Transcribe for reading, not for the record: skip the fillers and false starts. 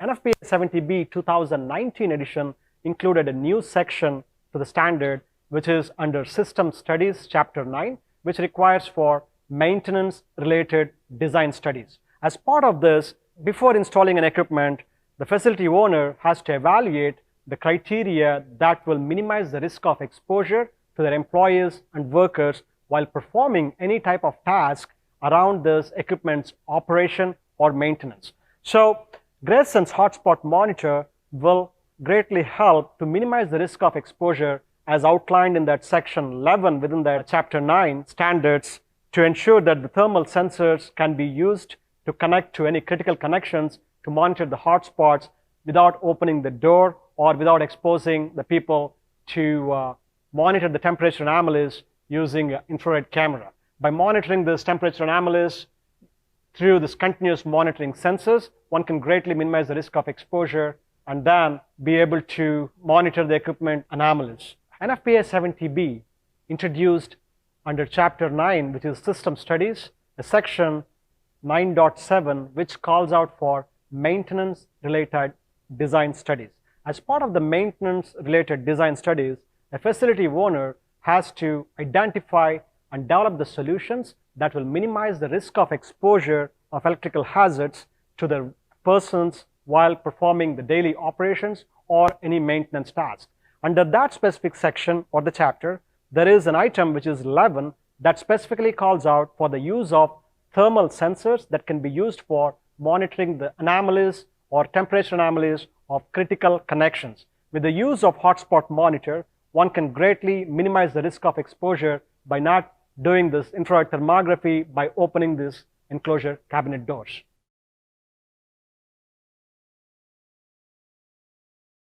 NFPA 70B 2019 edition included a new section to the standard, which is under System Studies, Chapter 9, which requires for maintenance-related design studies. As part of this, before installing an equipment, the facility owner has to evaluate the criteria that will minimize the risk of exposure to their employees and workers while performing any type of task around this equipment's operation or maintenance. So, GraceSense Hot Spot Monitor will greatly help to minimize the risk of exposure as outlined in that section 11 within that chapter 9 standards, to ensure that the thermal sensors can be used to connect to any critical connections to monitor the hotspots without opening the door or without exposing the people to monitor the temperature anomalies using infrared camera. By monitoring this temperature anomalies through this continuous monitoring sensors, one can greatly minimize the risk of exposure and then be able to monitor the equipment anomalies. NFPA 70B introduced under Chapter 9, which is System Studies, a section 9.7, which calls out for maintenance-related design studies. As part of the maintenance-related design studies, a facility owner has to identify and develop the solutions that will minimize the risk of exposure of electrical hazards to the persons while performing the daily operations or any maintenance task. Under that specific section or the chapter, there is an item which is 11 that specifically calls out for the use of thermal sensors that can be used for monitoring the anomalies or temperature anomalies of critical connections. With the use of hotspot monitor, one can greatly minimize the risk of exposure by not doing this infrared thermography by opening these enclosure cabinet doors.